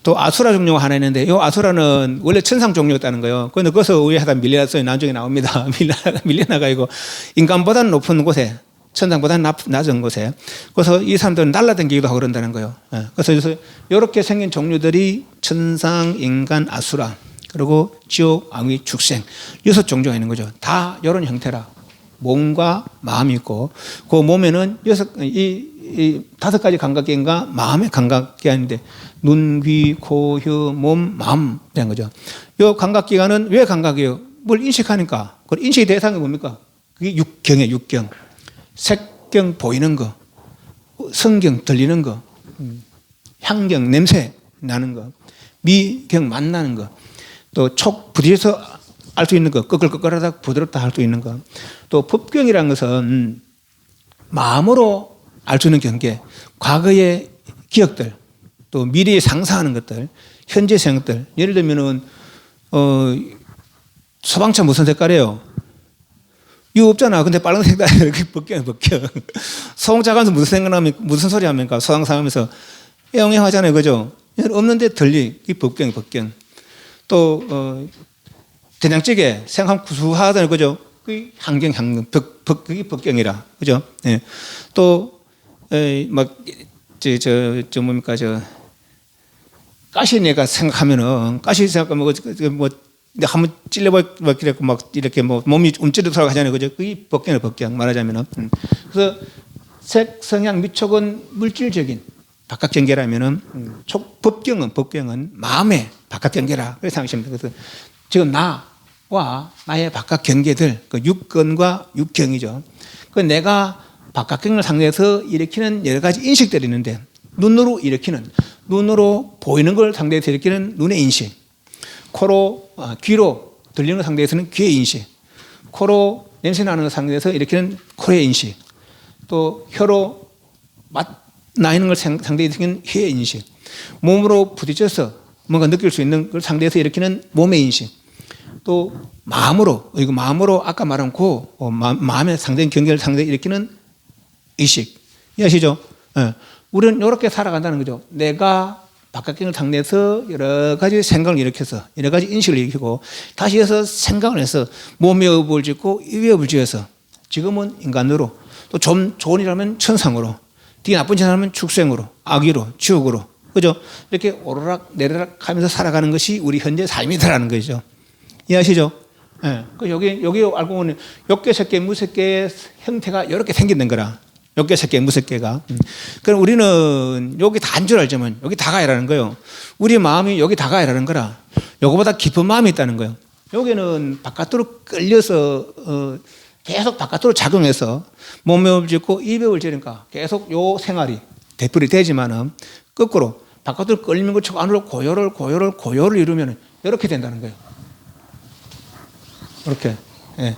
또 아수라 종류가 하나 있는데 이 아수라는 원래 천상 종류였다는 거예요. 그런데 거기서 우회하다 밀려나서 나중에 나옵니다. 밀려나가지고 인간보다는 높은 곳에, 천상보다 낮은 곳에, 그래서 이 사람들은 날라다니기도 하고 그런다는 거예요. 그래서 이렇게 생긴 종류들이 천상, 인간, 아수라, 그리고 지옥, 악귀, 축생, 6종류가 있는 거죠. 다 이런 형태라. 몸과 마음이 있고, 그 몸에는 이 5가지 감각기인가 마음의 감각기관인데, 눈, 귀, 코, 혀, 몸, 마음 된 거죠. 이 감각기관은 왜 감각이에요? 뭘 인식하니까. 그 인식의 대상이 뭡니까? 그게 육경이에요. 육경. 색경 보이는 거, 성경 들리는 거, 향경 냄새 나는 거, 미경 만나는 거, 또 촉 부딪혀서 알 수 있는 거, 끄끌끄끌하다 부드럽다 할 수 있는 거. 또 법경이라는 것은 마음으로 알 수 있는 경계, 과거의 기억들, 또 미래에 상상하는 것들, 현재 생각들. 예를 들면은 소방차 무슨 색깔이에요? 이거 없잖아. 근데 빨간색이다. 이렇게 벗겨. 소방차 가면서 무슨 생각나면, 무슨 소리 합니까? 소방차 하면서 애용해 하잖아요. 그죠? 없는데 들리. 이 법경. 또, 된장찌개 생각하면 구수하잖아요. 그죠? 그 향경. 그게 법경이라. 그죠? 예. 또, 뭡니까, 가시내가 생각하면은, 가시 생각하면, 한번 찔려버리고 막 이렇게 몸이 움찔러 돌아가잖아요. 그죠? 그게 법경이에요, 법경. 말하자면은. 그래서 색, 성향, 미촉은 물질적인 바깥 경계라면은, 법경은 마음의 바깥 경계라. 그렇게 생각하시면 돼요. 그래서 지금 나와 나의 바깥 경계들, 그 육근과 육경이죠. 그 내가 바깥 경계를 상대해서 일으키는 여러 가지 인식들이 있는데, 눈으로 보이는 걸 상대해서 일으키는 눈의 인식, 코로, 귀로 들리는 걸 상대해서는 귀의 인식, 코로 냄새 나는 걸 상대해서 일으키는 코의 인식, 또 혀로 나이는 걸 상대해서 일으키는 혀의 인식, 몸으로 부딪혀서 뭔가 느낄 수 있는 걸 상대해서 일으키는 몸의 인식, 또 마음으로 아까 말한 마음의 상대인 경계를 상대해서 일으키는 의식. 이해하시죠? 네. 우리는 이렇게 살아간다는 거죠. 내가 바깥경을 상대해서 여러 가지 생각을 일으켜서 여러 가지 인식을 일으키고 다시 해서 생각을 해서 몸에 업을 짓고 입에 업을 지어서 지금은 인간으로, 또 좀 좋은 일하면 천상으로, 뒤에 나쁜 짓 하면 축생으로, 악의로, 지옥으로, 그죠? 이렇게 오르락 내리락 하면서 살아가는 것이 우리 현재 삶이다라는 거죠. 이해하시죠? 예. 네. 여기 알고 보면 욕계, 색계, 무색계의 형태가 이렇게 생긴다는 거라. 욕계, 색계, 무색계가. 그럼 우리는 여기 다인 줄 알지만 여기 다 가야라는 거예요. 우리 마음이 여기 다 가야라는 거라. 요거보다 깊은 마음이 있다는 거예요. 여기는 바깥으로 끌려서 계속 바깥으로 작용해서 몸에 업을 짓고 입에 업을 지니까 계속 요 생활이 되풀이 되지만은 거꾸로 바깥으로 끌리는 것처럼 안으로 고요를 이루면 이렇게 된다는 거예요. 이렇게. 예.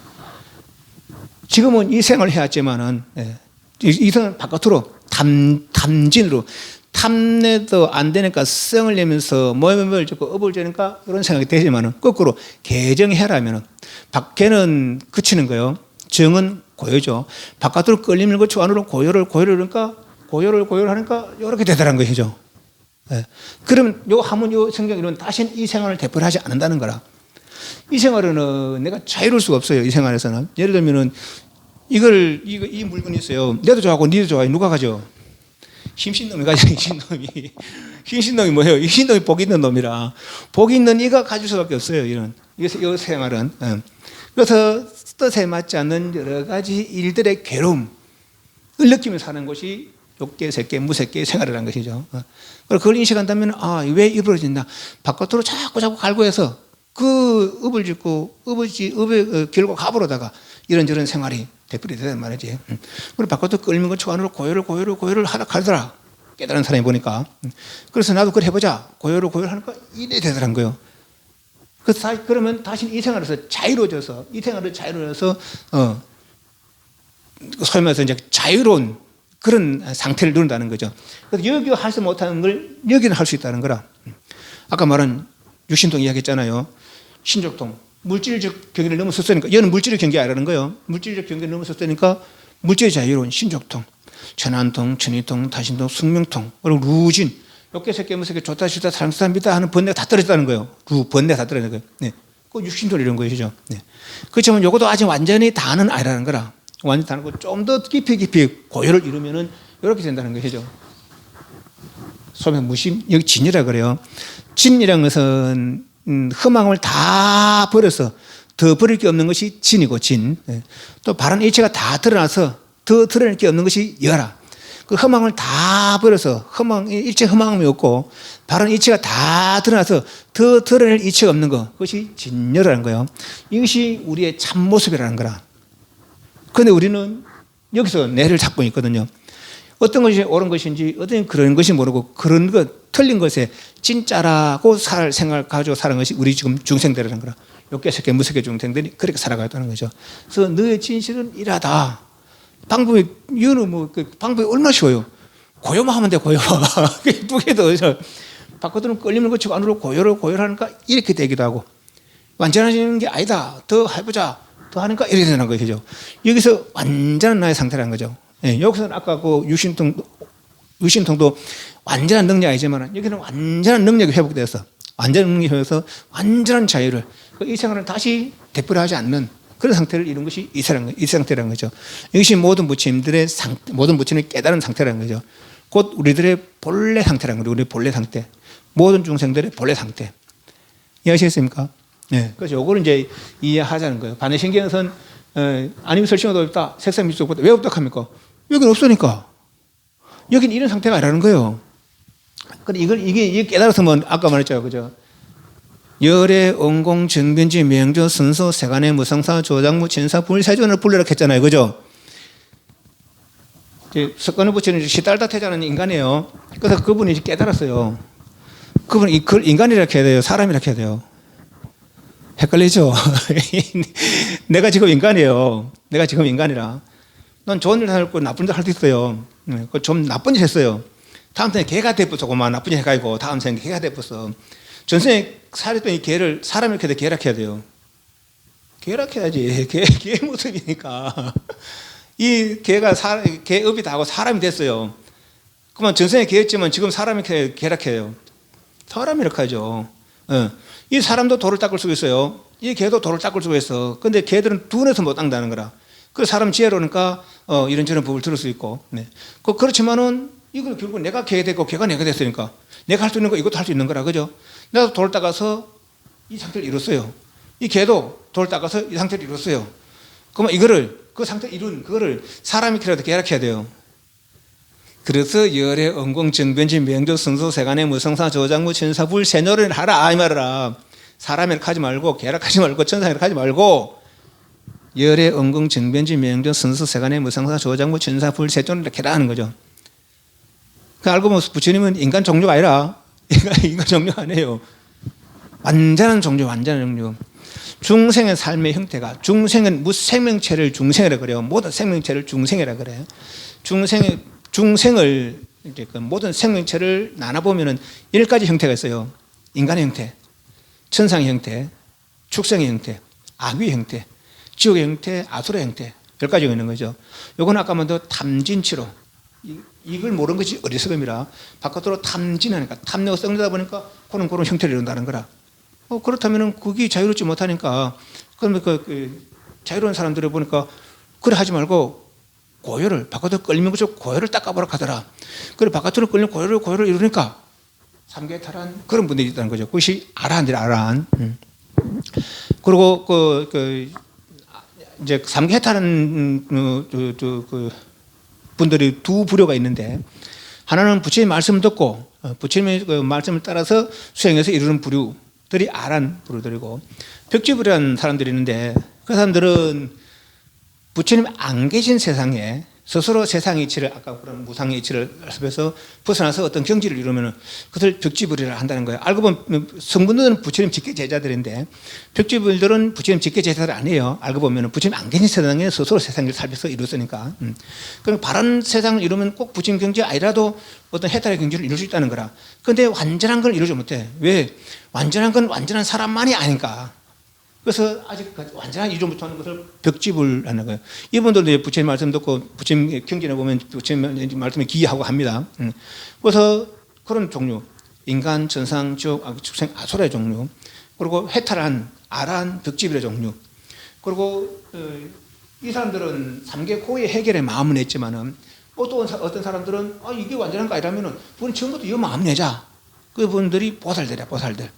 지금은 이 생활을 해왔지만은, 예. 이성은 바깥으로 탐진으로 탐내도 안 되니까 성을 내면서 모임을 짓고 업을 지니까 이런 생각이 되지만은 거꾸로 개정해라면은 밖에는 그치는 거예요. 정은 고요죠. 바깥으로 끌리는 것처럼 안으로 고요를 그러니까 고요를 하니까 이렇게 되더란 것이죠. 예. 그러면 요 하면 요 성경 이론 다시는 이 생활을 되풀이하지 않는다는 거라. 이 생활은 내가 자유로울 수가 없어요. 이 생활에서는. 예를 들면은 이 물건이 있어요. 내도 좋아하고 니도 좋아해. 누가 가져? 힘신놈이 가져. 힘신놈이 뭐예요? 힘신놈이 복 있는 놈이라. 복 있는 이가 가질 수밖에 없어요. 이 생활은. 그래서 뜻에 맞지 않는 여러 가지 일들의 괴로움을 느끼며 사는 것이 욕계, 색계, 무색계의 생활이라는 것이죠. 그걸 인식한다면 왜 이루어진다. 바깥으로 자꾸 갈고해서 그 업을 짓고 업의 결과 갑으로다가 이런저런 생활이 되풀이 되단 말이지. 그리고 바깥으로 끌면 것 안으로 고요를 하다 가더라. 깨달은 사람이 보니까. 그래서 나도 그걸 해보자. 고요를 하니까 이래 되더란 거예요. 그래서 그러면 다시 이 생활에서 자유로워져서 소위 말해서 이제 자유로운 그런 상태를 누른다는 거죠. 그래서 여기 할 수 못하는 걸 여기는 할 수 있다는 거라. 아까 말한 육신통 이야기했잖아요. 신족통. 물질적 경계를 넘어섰으니까, 얘는 물질적 경계 아니라는 거예요. 물질적 경계를 넘어섰으니까 물질 자유로운 신족통, 천안통, 천의통, 다신통, 숙명통, 그리고 루진, 욕계 새끼 무새끼 좋다 싫다 사랑스럽다 하는 번뇌가 다 떨어졌다는 거예요. 번뇌가 다 떨어진 거예요. 네. 그 육신돌 이런 것이죠. 네. 그렇지만 요것도 아직 완전히 다는 아니라는 거라. 완전히 다는 거 좀 더 깊이 고요를 이루면은 이렇게 된다는 것이죠. 소명 무심, 여기 진이라 그래요. 진이라는 것은 흠함을 다 버려서 더 버릴 게 없는 것이 진이고 진. 네. 또 바른 일체가 다 드러나서 더 드러낼 게 없는 것이 여라. 그 흠망을 다 버려서 일체 흠망이 없고 바른 이치가 다 드러나서 더 드러낼 이치가 없는 것, 그것이 진여라는 거예요. 이것이 우리의 참모습이라는 거라. 그런데 우리는 여기서 내를 잡고 있거든요. 어떤 것이 옳은 것인지 어떤 그런 것이 모르고 그런 것 틀린 것에 진짜라고 살 생각을 가지고 사는 것이 우리 지금 중생들이라는 거라. 욕계 색계 무색계 중생들이 그렇게 살아가겠다는 거죠. 그래서 너의 진실은 이라다. 방법이 이유는 방법이 얼마나 쉬워요. 고요만 하면 돼. 고요만. 두 개도 바깥으로는 끌림을 거치고 안으로 고요를 하니까 이렇게 되기도 하고, 완전해지는 게 아니다. 더 해보자. 더 하니까 이렇게 되는 것이죠. 여기서 완전한 나의 상태라는 거죠. 예, 여기서는 아까 그 유신통도 완전한 능력이 아니지만 여기는 완전한 능력이 회복돼서 완전한 능력이 회복돼서 완전한 자유를 이 생활을 다시 되풀이하지 않는 그런 상태를 이룬 것이 이 상태라는 거죠. 이것이 모든 부처님들의 모든 부처님이 깨달은 상태라는 거죠. 곧 우리들의 본래 상태라는 거죠. 우리의 본래 상태. 모든 중생들의 본래 상태. 이해하시겠습니까? 네. 그래서 요거를 이제 이해하자는 거예요. 반해신경에서는 아니면 설정도 없다. 색상 미적보다 왜 없다 합니까? 여기는 없으니까. 여기는 이런 상태가 아니라는 거예요. 그러니까 이게 깨달았으면 아까 말했죠. 그죠? 열의 원공 정변지 명조 선소 세간의 무상사 조장무 진사 불세존을 불러라 했잖아요. 그죠? 석가는 부처는 시달다태자는 인간이에요. 그래서 그분이 깨달았어요. 그분이 인간이라 해야 돼요? 사람이라 해야 돼요? 헷갈리죠? 내가 지금 인간이에요. 내가 지금 인간이라. 넌 좋은 일 할 거 나쁜 일 할 수 있어요. 좀 나쁜 일 했어요. 다음 생에 개가 돼버렸어. 그만 나쁜 일 해가지고 다음 생에 개가 돼버렸어. 전생에 살았던 이 개를 사람이 이렇게 개락해야 돼요. 개락해야지. 개 모습이니까. 이 개가 개업이 다 하고 사람이 됐어요. 그러면 전생에 개였지만 지금 사람이 개락해요. 사람이 이렇게 하죠. 이 사람도 돌을 닦을 수 있어요. 이 개도 돌을 닦을 수 있어. 근데 개들은 둔해서 못 닦는다는 거라. 그래서 사람 지혜로우니까 이런저런 법을 들을 수 있고. 네. 그렇지만은 이건 결국 내가 개가 됐고 개가 내가 됐으니까 내가 할 수 있는 거 이것도 할 수 있는 거라. 그죠? 내가 돌을 닦아서 이 상태를 이뤘어요. 이 개도 돌을 닦아서 이 상태를 이뤘어요. 그러면 그 상태를 이룬 그거를 사람이 그래도 개락해야 돼요. 그래서 열의 언공 정변지 명조 성소 세간의 무성사 조장무 천사불 세뇨를 하라 이 말이라. 사람이 이렇게 하지 말고 개락하지 말고 천사 이렇게 하지 말고 열의 언공 정변지 명조 성소 세간의 무성사 조장무 천사불 세뇨를 이렇게 하라는 거죠. 그 알고 보면 부처님은 인간 종류가 아니라 인간 종류가 아니에요. 완전한 종류, 완전한 종류. 중생의 삶의 형태가 중생은 무생명체를 중생이라 그래요. 모든 생명체를 중생이라 그래요. 중생을 이제 그 모든 생명체를 나눠보면은 10가지 형태가 있어요. 인간의 형태, 천상의 형태, 축생의 형태, 악귀의 형태, 지옥의 형태, 아수라의 형태 10가지가 있는 거죠. 요건 아까 말한 탐진치로 이걸 모르는 것이 어리석음이라 바깥으로 탐진하니까 탐내고 썩내다 보니까 그런 형태를 이룬다는 거라. 그렇다면은 그게 자유롭지 못하니까 그러면 자유로운 사람들을 보니까 그래 하지 말고 고요를 바깥으로 끌리는 것으로 고요를 닦아보라 하더라. 그래 바깥으로 끌리는 고요를 이루니까 삼계탈한 그런 분들이 있다는 거죠. 그것이 아라한들이 아라한. 그리고 이제 삼계탈한 분들이 두 부류가 있는데 하나는 부처님의 말씀을 듣고 부처님의 그 말씀을 따라서 수행해서 이루는 부류들이 아란 부류들이고 벽지부류라는 사람들이 있는데 그 사람들은 부처님 안 계신 세상에 스스로 세상의 이치를 아까 그런 무상의 이치를 말씀해서 벗어나서 어떤 경지를 이루면 그것을 벽지부리를 한다는 거예요. 알고 보면 성분들은 부처님 직계 제자들인데 벽지부들은 부처님 직계 제자들 아니에요. 알고 보면 부처님 안 계신 세상에 스스로 세상을 살면서 이뤘으니까. 그럼 바른 세상을 이루면 꼭 부처님 경지 아니라도 어떤 해탈의 경지를 이룰 수 있다는 거라. 그런데 완전한 걸 이루지 못해. 왜? 완전한 건 완전한 사람만이 아니까. 그래서 아직 완전한 이주부터 하는 것을 벽집을 하는 거예요. 이분들도 이제 부처님 말씀 듣고 부처님 경전에 보면 부처님 말씀에 기하고 합니다. 그래서 그런 종류, 인간, 전상, 지옥, 축생, 아수라의 종류, 그리고 해탈한 아란 벽집의 종류, 그리고 이 사람들은 삼계 고의 해결에 마음을 냈지만은 또 어떤 사람들은 이게 완전한 거 아니라면은 그건 처음부터 이 마음 내자. 그분들이 보살들이야, 보살들.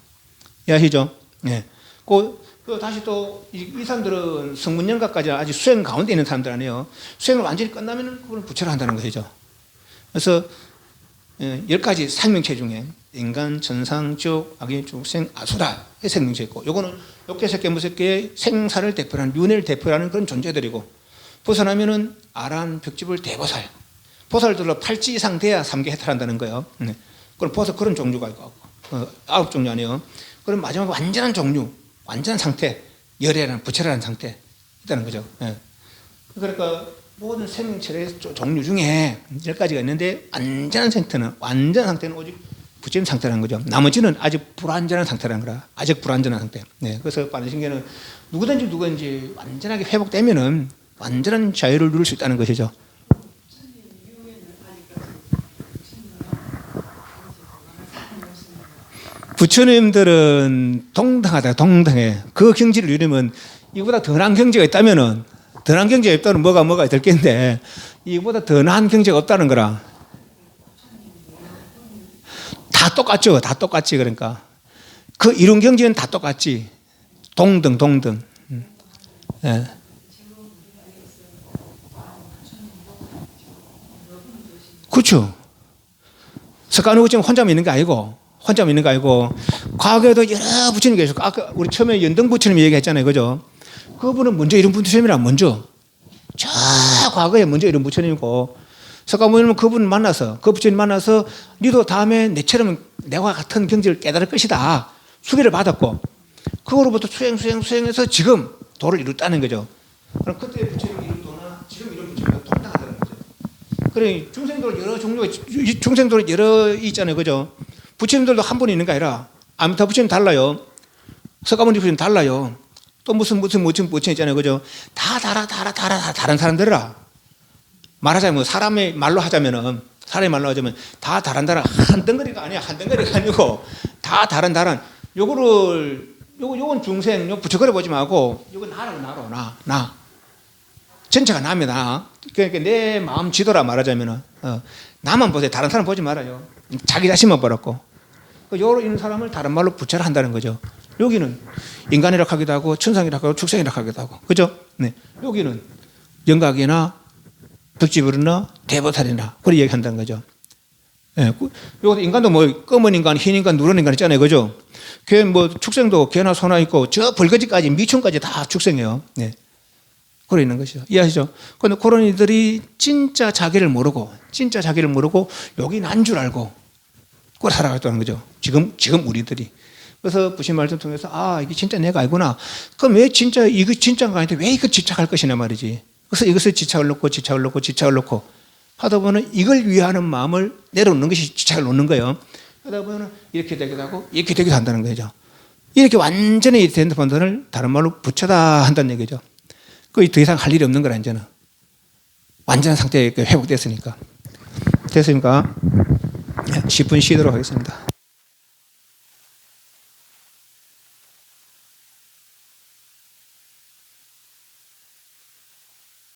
이해하시죠? 예. 그 다시 또 이 사람들은 성문연가까지 아직 수행 가운데 있는 사람들 아니에요. 수행을 완전히 끝나면은 그걸 부처를 한다는 것이죠. 그래서 10가지 생명체 중에 인간, 전상, 지옥, 악인, 축생, 아수라의 생명체 있고, 요거는 6개, 6개의 생사를 대표하는, 윤회를 대표하는 그런 존재들이고, 벗어나면은 아란, 벽집을 대보살. 보살들로 8지 이상 돼야 3계 해탈한다는 거예요. 그럼 보살 그런 종류가 있고, 9종류 아니에요. 그럼 마지막 완전한 종류, 완전한 상태, 열애라는, 부처라는 상태 있다는 거죠. 그러니까 모든 생명체의 종류 중에 10가지가 있는데 완전한 상태는 오직 부처님 상태라는 거죠. 나머지는 아직 불완전한 상태라는 거라. 아직 불완전한 상태. 그래서 반신계는 누구든지 완전하게 회복되면은 완전한 자유를 누릴 수 있다는 것이죠. 부처님들은 동등해. 그 경지를 이루면 이보다 더 나은 경지가 있다면은, 더 나은 경지가 있다면 뭐가 될 텐데, 이보다 더 나은 경지가 없다는 거라. 다 똑같죠. 다 똑같지. 그러니까 그 이룬 경지는 다 똑같지. 동등. 예. 그렇죠. 석가모니 부처님 혼자만 있는 게 아니고 과거에도 여러 부처님 계셨고, 아까 우리 처음에 연등 부처님 얘기했잖아요. 그죠? 그분은 먼저 이룬 부처님이라 먼저 저 과거에 먼저 이룬 부처님이고, 석가모니는 그 부처님 만나서 니도 다음에 내처럼 내와 같은 경지를 깨달을 것이다. 수기를 받았고, 그거로부터 수행해서 지금 도를 이뤘다는 거죠. 그럼 그때 부처님이 이룬 도나 지금 이룬 부처님과 동등하다는 거죠. 그래, 중생도는 여러 있잖아요. 그죠? 부처님들도 한 분이 있는 게 아니라 아미타 부처님 달라요. 석가모니 부처님 달라요. 또 무슨 부처님 있잖아요. 그죠? 다 다른 사람들이라. 말하자면 사람의 말로 하자면 다 다른 한 덩어리가 아니고 다 다른 요건 중생 부처거려 보지 말고 요건 나 전체가 나면 나. 그러니까 내 마음 지도라 말하자면 나만 보세요. 다른 사람 보지 말아요. 자기 자신만 보라고. 요로 있는 사람을 다른 말로 부처를 한다는 거죠. 여기는 인간이라 하기도 하고 천상이라 하고 축생이라 하기도 하고, 그죠? 네. 여기는 영각이나 벽지불이나 대보살이나 그런 얘기한다는 거죠. 예, 요거 인간도 뭐 검은 인간, 흰 인간, 누런 인간 있잖아요, 그죠? 걔 뭐 축생도 개나 소나 있고 저 벌거지까지 미충까지 다 축생이에요. 네. 그러 있는 것이죠. 이해하시죠? 그런데 그런 이들이 진짜 자기를 모르고 여기 난 줄 알고 그걸 살아갔다는 거죠. 지금 우리들이. 그래서 부신 말씀 통해서 이게 진짜 내가 알구나. 그럼 왜 진짜 이거 진짜가 아닌데 왜 이거 집착할 것이냐 말이지. 그래서 이것을 집착을 놓고 하다 보면 이걸 위하는 마음을 내려놓는 것이 집착을 놓는 거예요. 하다 보면 이렇게 되기도 하고 이렇게 되기도 한다는 거죠. 이렇게 완전히 된 분들을 다른 말로 부처다 한다는 얘기죠. 거의 더 이상 할 일이 없는 거라 이제는. 완전한 상태에 회복됐으니까. 됐습니까? 10분 쉬도록 하겠습니다.